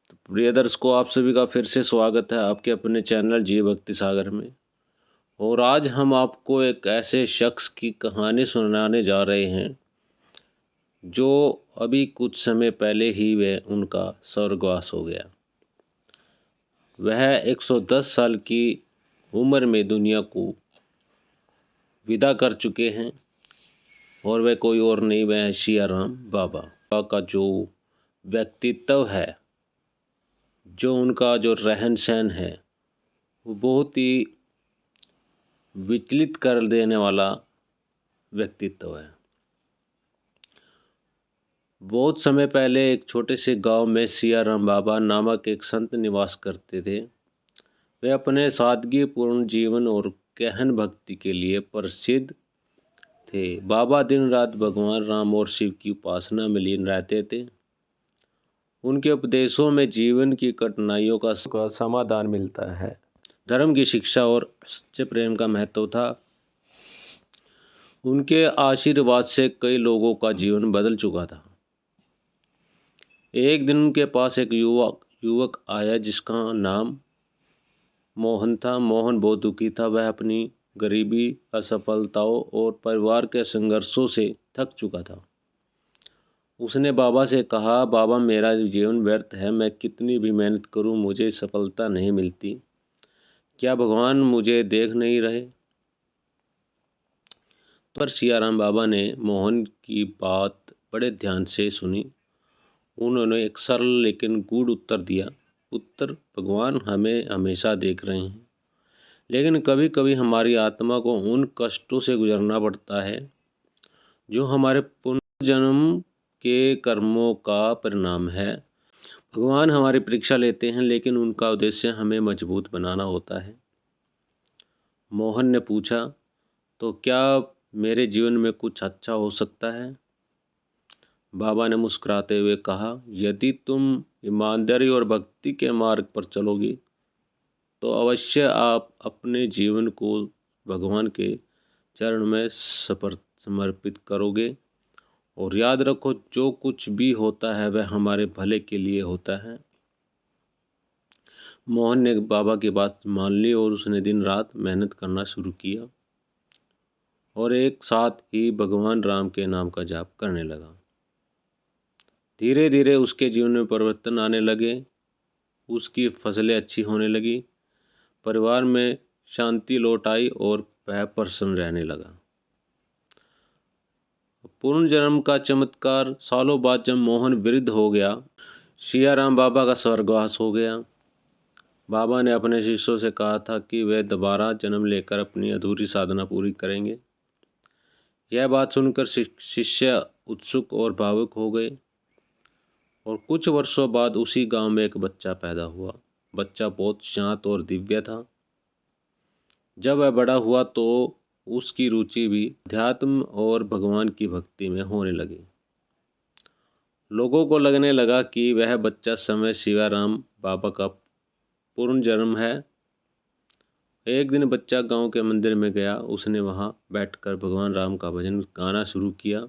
प्रिय दर्शकों, आप सभी का फिर से स्वागत है आपके अपने चैनल जी भक्ति सागर में। और आज हम आपको एक ऐसे शख्स की कहानी सुनाने जा रहे हैं जो अभी कुछ समय पहले ही वह उनका स्वर्गवास हो गया। वह 110 साल की उम्र में दुनिया को विदा कर चुके हैं और वह कोई और नहीं, वह है सियाराम बाबा। बाबा का जो व्यक्तित्व है, जो उनका जो रहन सहन है, वो बहुत ही विचलित कर देने वाला व्यक्तित्व है। बहुत समय पहले एक छोटे से गांव में सियाराम बाबा नामक एक संत निवास करते थे। वे अपने सादगीपूर्ण जीवन और गहन भक्ति के लिए प्रसिद्ध थे। बाबा दिन रात भगवान राम और शिव की उपासना में लीन रहते थे। उनके उपदेशों में जीवन की कठिनाइयों का समाधान मिलता है, धर्म की शिक्षा और सच्चे प्रेम का महत्व था। उनके आशीर्वाद से कई लोगों का जीवन बदल चुका था। एक दिन उनके पास एक युवक आया जिसका नाम मोहन था। मोहन बहुत दुखी था। वह अपनी गरीबी, असफलताओं और परिवार के संघर्षों से थक चुका था। उसने बाबा से कहा, बाबा मेरा जीवन व्यर्थ है, मैं कितनी भी मेहनत करूं मुझे सफलता नहीं मिलती। क्या भगवान मुझे देख नहीं रहे? पर सियाराम बाबा ने मोहन की बात बड़े ध्यान से सुनी। उन्होंने एक सरल लेकिन गूढ़ उत्तर दिया। उत्तर, भगवान हमें हमेशा देख रहे हैं, लेकिन कभी कभी हमारी आत्मा को उन कष्टों से गुजरना पड़ता है जो हमारे पुनर्जन्म के कर्मों का परिणाम है। भगवान हमारी परीक्षा लेते हैं, लेकिन उनका उद्देश्य हमें मजबूत बनाना होता है। मोहन ने पूछा, तो क्या मेरे जीवन में कुछ अच्छा हो सकता है? बाबा ने मुस्कुराते हुए कहा, यदि तुम ईमानदारी और भक्ति के मार्ग पर चलोगी तो अवश्य आप अपने जीवन को भगवान के चरण में समर्पित करोगे। और याद रखो, जो कुछ भी होता है वह हमारे भले के लिए होता है। मोहन ने बाबा की बात मान ली और उसने दिन रात मेहनत करना शुरू किया और एक साथ ही भगवान राम के नाम का जाप करने लगा। धीरे धीरे उसके जीवन में परिवर्तन आने लगे। उसकी फसलें अच्छी होने लगी, परिवार में शांति लौट आई और वह प्रसन्न रहने लगा। पुनर्जन्म का चमत्कार। सालों बाद जब मोहन वृद्ध हो गया, सियाराम बाबा का स्वर्गवास हो गया। बाबा ने अपने शिष्यों से कहा था कि वे दोबारा जन्म लेकर अपनी अधूरी साधना पूरी करेंगे। यह बात सुनकर शिष्य उत्सुक और भावुक हो गए। और कुछ वर्षों बाद उसी गांव में एक बच्चा पैदा हुआ। बच्चा बहुत शांत और दिव्य था। जब वह बड़ा हुआ तो उसकी रुचि भी अध्यात्म और भगवान की भक्ति में होने लगी। लोगों को लगने लगा कि वह बच्चा समय सियाराम बाबा का पुनर्जन्म है। एक दिन बच्चा गांव के मंदिर में गया। उसने वहां बैठकर भगवान राम का भजन गाना शुरू किया।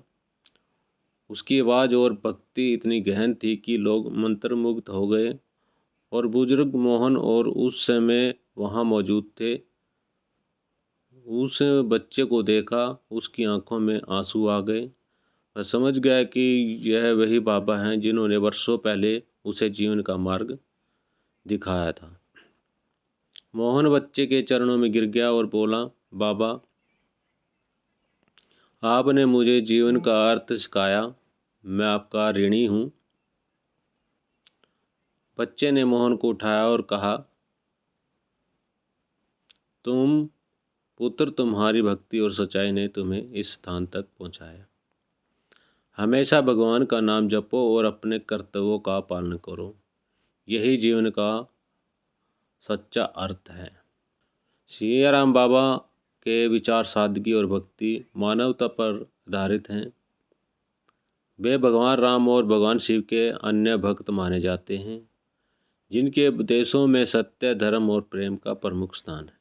उसकी आवाज़ और भक्ति इतनी गहन थी कि लोग मंत्रमुग्ध हो गए। और बुजुर्ग मोहन और उस समय वहाँ मौजूद थे। उस बच्चे को देखा, उसकी आंखों में आंसू आ गए। वह समझ गया कि यह वही बाबा हैं जिन्होंने वर्षों पहले उसे जीवन का मार्ग दिखाया था। मोहन बच्चे के चरणों में गिर गया और बोला, बाबा, आपने मुझे जीवन का अर्थ सिखाया, मैं आपका ऋणी हूँ। बच्चे ने मोहन को उठाया और कहा, तुम्हारी भक्ति और सच्चाई ने तुम्हें इस स्थान तक पहुँचाया। हमेशा भगवान का नाम जपो और अपने कर्तव्यों का पालन करो। यही जीवन का सच्चा अर्थ है। सियाराम बाबा के विचार सादगी और भक्ति, मानवता पर आधारित हैं। वे भगवान राम और भगवान शिव के अन्य भक्त माने जाते हैं, जिनके उपदेशों में सत्य, धर्म और प्रेम का प्रमुख स्थान है।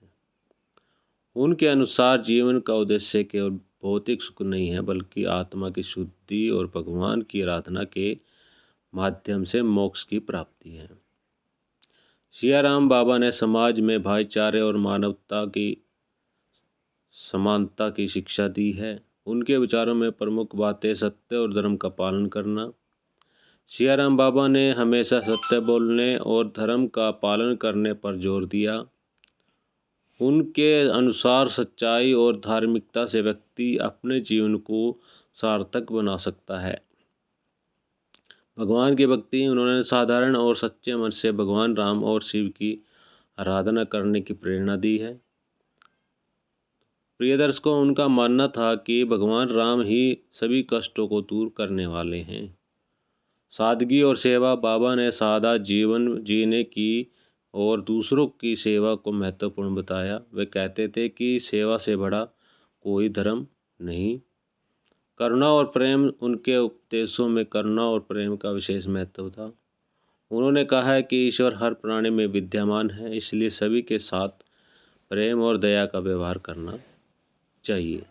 उनके अनुसार जीवन का उद्देश्य केवल भौतिक सुख नहीं है, बल्कि आत्मा की शुद्धि और भगवान की आराधना के माध्यम से मोक्ष की प्राप्ति है। सियाराम बाबा ने समाज में भाईचारे और मानवता की समानता की शिक्षा दी है। उनके विचारों में प्रमुख बातें सत्य और धर्म का पालन करना। सियाराम बाबा ने हमेशा सत्य बोलने और धर्म का पालन करने पर जोर दिया। उनके अनुसार सच्चाई और धार्मिकता से व्यक्ति अपने जीवन को सार्थक बना सकता है। भगवान की भक्ति, उन्होंने साधारण और सच्चे मन से भगवान राम और शिव की आराधना करने की प्रेरणा दी है। प्रिय दर्शकों, उनका मानना था कि भगवान राम ही सभी कष्टों को दूर करने वाले हैं। सादगी और सेवा, बाबा ने सादा जीवन जीने की और दूसरों की सेवा को महत्वपूर्ण बताया। वे कहते थे कि सेवा से बड़ा कोई धर्म नहीं। करुणा और प्रेम, उनके उपदेशों में करुणा और प्रेम का विशेष महत्व था। उन्होंने कहा है कि ईश्वर हर प्राणी में विद्यमान है, इसलिए सभी के साथ प्रेम और दया का व्यवहार करना चाहिए।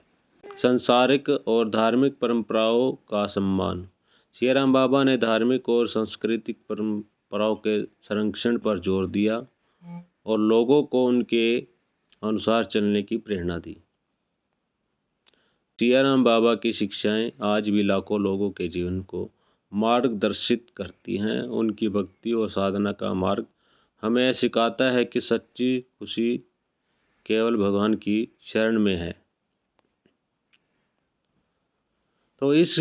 सांसारिक और धार्मिक परंपराओं का सम्मान, सियाराम बाबा ने धार्मिक और सांस्कृतिक परंपराओं के संरक्षण पर जोर दिया और लोगों को उनके अनुसार चलने की प्रेरणा दी। सियाराम बाबा की शिक्षाएं आज भी लाखों लोगों के जीवन को मार्गदर्शित करती हैं। उनकी भक्ति और साधना का मार्ग हमें सिखाता है कि सच्ची खुशी केवल भगवान की शरण में है। तो इस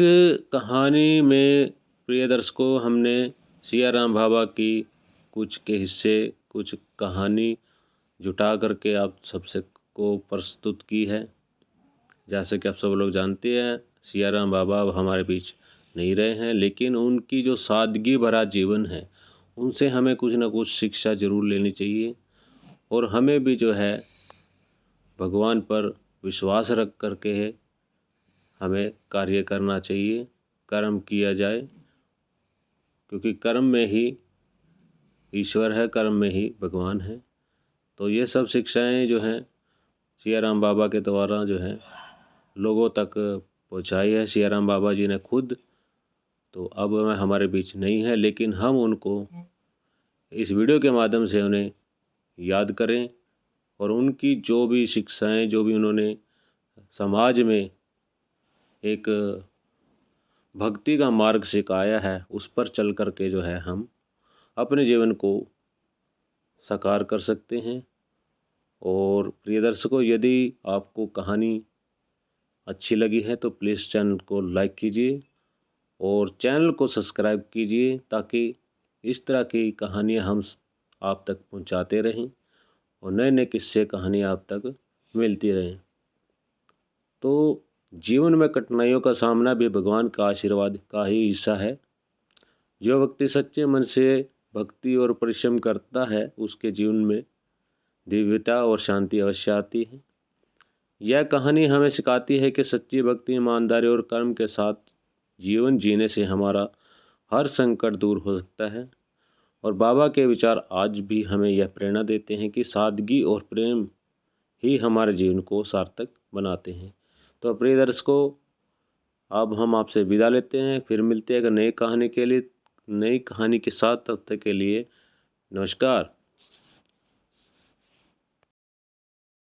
कहानी में प्रिय दर्शकों, हमने सियाराम बाबा की कुछ के हिस्से, कुछ कहानी जुटा करके आप सबसे को प्रस्तुत की है। जैसे कि आप सब लोग जानते हैं, सियाराम बाबा अब हमारे बीच नहीं रहे हैं, लेकिन उनकी जो सादगी भरा जीवन है, उनसे हमें कुछ ना कुछ शिक्षा ज़रूर लेनी चाहिए और हमें भी जो है भगवान पर विश्वास रख करके हमें कार्य करना चाहिए, कर्म किया जाए, क्योंकि कर्म में ही ईश्वर है, कर्म में ही भगवान है। तो ये सब शिक्षाएं जो हैं सियाराम बाबा के द्वारा जो है लोगों तक पहुंचाई है। सियाराम बाबा जी ने खुद तो अब वह हमारे बीच नहीं है, लेकिन हम उनको इस वीडियो के माध्यम से उन्हें याद करें और उनकी जो भी शिक्षाएं, जो भी उन्होंने समाज में एक भक्ति का मार्ग सिखाया है, उस पर चल कर के जो है हम अपने जीवन को साकार कर सकते हैं। और प्रिय दर्शकों, यदि आपको कहानी अच्छी लगी है तो प्लीज़ चैनल को लाइक कीजिए और चैनल को सब्सक्राइब कीजिए, ताकि इस तरह की कहानियाँ हम आप तक पहुंचाते रहें और नए नए किस्से कहानियाँ आप तक मिलती रहें। तो जीवन में कठिनाइयों का सामना भी भगवान का आशीर्वाद का ही हिस्सा है। जो व्यक्ति सच्चे मन से भक्ति और परिश्रम करता है, उसके जीवन में दिव्यता और शांति अवश्य आती है। यह कहानी हमें सिखाती है कि सच्ची भक्ति, ईमानदारी और कर्म के साथ जीवन जीने से हमारा हर संकट दूर हो सकता है। और बाबा के विचार आज भी हमें यह प्रेरणा देते हैं कि सादगी और प्रेम ही हमारे जीवन को सार्थक बनाते हैं। तो प्रिय दर्शकों, अब हम आपसे विदा लेते हैं, फिर मिलते हैं नई कहानी के साथ। तब तक के लिए नमस्कार।